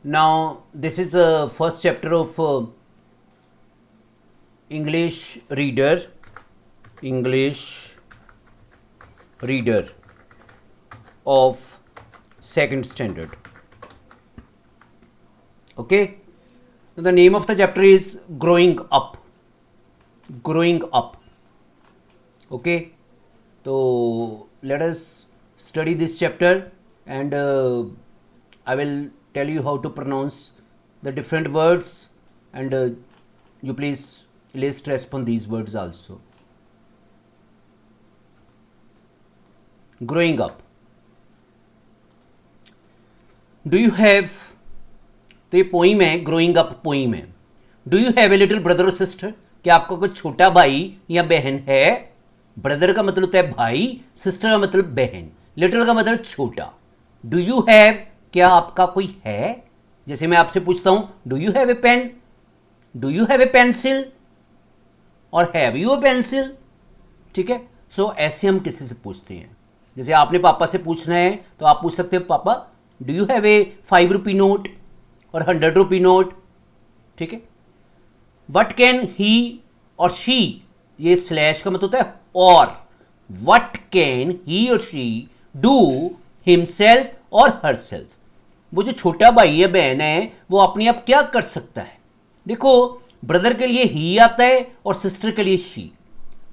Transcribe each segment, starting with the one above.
Now this is first chapter of English reader of second standard. Okay, the name of the chapter is growing up. Okay, so let us study this chapter, and I will tell you how to pronounce the different words, and you please lay stress upon these words also. Growing up. Do you have, तो ये poem है, growing up poem है. Do you have a little brother और sister? क्या आपका कोई छोटा भाई या बहन है? ब्रदर का मतलब होता है भाई, सिस्टर का मतलब बहन, लिटिल का मतलब छोटा. डू यू हैव, क्या आपका कोई है? जैसे मैं आपसे पूछता हूं, do you have a pen, do you have a pencil, और हैव यू ए पेंसिल. ठीक है, सो ऐसे हम किसी से पूछते हैं. जैसे आपने पापा से पूछना है तो आप पूछ सकते हो, पापा do you have A 5 rupee note और 100 रुपी नोट. ठीक है, वट कैन ही और शी, ये स्लैश का मतलब होता है और. वट कैन ही और शी डू हिमसेल्फ और हरसेल्फ. वो जो छोटा भाई या बहन है वो अपने आप क्या कर सकता है? देखो, ब्रदर के लिए ही आता है और सिस्टर के लिए शी.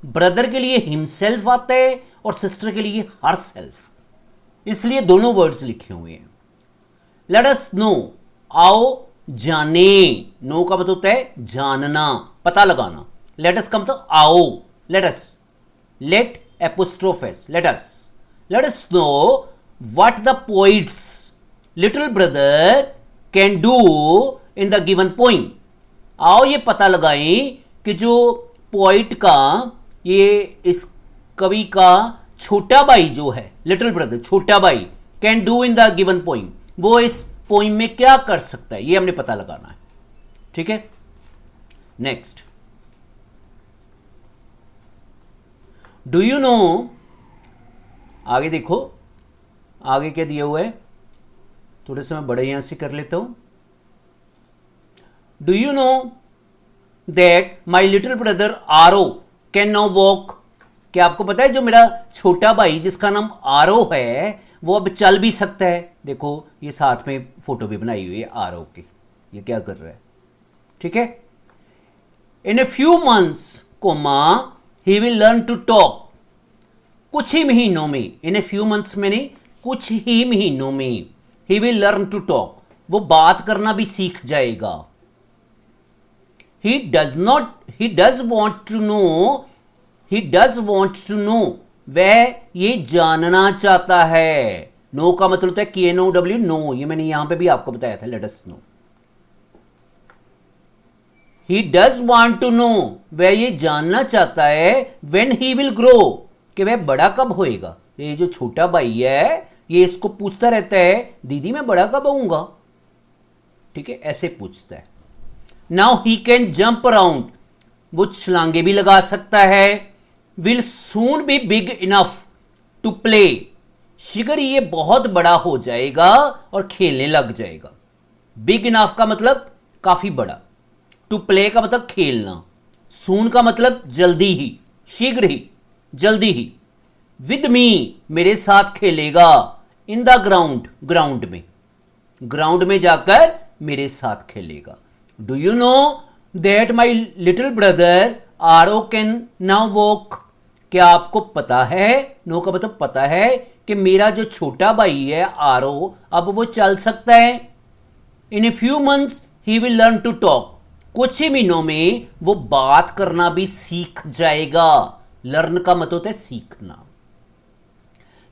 ब्रदर के लिए हिमसेल्फ आता है और सिस्टर के लिए हरसेल्फ, इसलिए दोनों वर्ड्स लिखे हुए हैं. लेट अस नो, आओ जाने. नो का मतलब होता है जानना, पता लगाना. लेट अस का मतलब आओ. Let us, let apostrophe s, let us know what the poet's little brother can do in the given poem. आओ ये पता लगाएं कि जो पोइट का, ये इस कवि का छोटा भाई जो है, लिटिल ब्रदर छोटा भाई, can do in the given poem, वो इस पोइम में क्या कर सकता है, ये हमने पता लगाना है. ठीक है, नेक्स्ट. डू यू नो, आगे देखो, आगे क्या दिया हुआ है, थोड़े से मैं बड़े यहां से कर लेता हूं. Do you know that my little brother आरो कैन नाउ वॉक. क्या आपको पता है जो मेरा छोटा भाई जिसका नाम आरो है वो अब चल भी सकता है? देखो, ये साथ में फोटो भी बनाई हुई है आरो की. ये क्या कर रहा है? ठीक है, in a few months comma he will learn to talk. कुछ ही महीनों में, इन ए फ्यू मंथ्स में नहीं, कुछ ही महीनों में, he will learn to talk, वो बात करना भी सीख जाएगा. He does want to know, वह ये जानना चाहता है. नो का मतलब होता है KNOW, नो. ये मैंने यहां पे भी आपको बताया था. Let us know. He does want to know, वह ये जानना चाहता है. व्हेन ही विल ग्रो, कि वह बड़ा कब होएगा. ये जो छोटा भाई है ये इसको पूछता रहता है, दीदी मैं बड़ा कब होऊंगा. ठीक है, ऐसे पूछता है. Now he can jump around, वो छलांगे भी लगा सकता है. Will soon be big enough to play, शीघ्र ये बहुत बड़ा हो जाएगा और खेलने लग जाएगा. बिग इनफ का मतलब काफी बड़ा, टू प्ले का मतलब खेलना, सून का मतलब जल्दी ही, शीघ्र ही, जल्दी ही. विद मी, मेरे साथ खेलेगा. इन द ग्राउंड, ग्राउंड में जाकर मेरे साथ खेलेगा. Do you know that my little brother आरो कैन नाउ वॉक. क्या आपको पता है, नो का मतलब पता है, कि मेरा जो छोटा भाई है आरो अब वो चल सकता है. In a few months he will learn to talk, कुछ ही महीनों में वो बात करना भी सीख जाएगा. लर्न का मतलब होता है सीखना.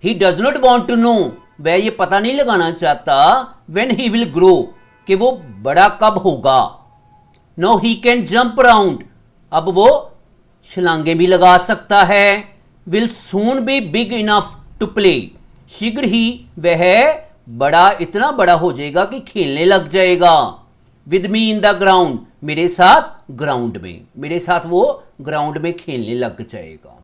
He does not want to know, वह ये पता नहीं लगाना चाहता. व्हेन ही विल ग्रो, कि वो बड़ा कब होगा. Now he can jump around, अब वो छलांगे भी लगा सकता है. Will soon be big enough to play, शीघ्र ही वह बड़ा, इतना बड़ा हो जाएगा कि खेलने लग जाएगा. With me in the ground, मेरे साथ ग्राउंड में, मेरे साथ वो ग्राउंड में खेलने लग जाएगा.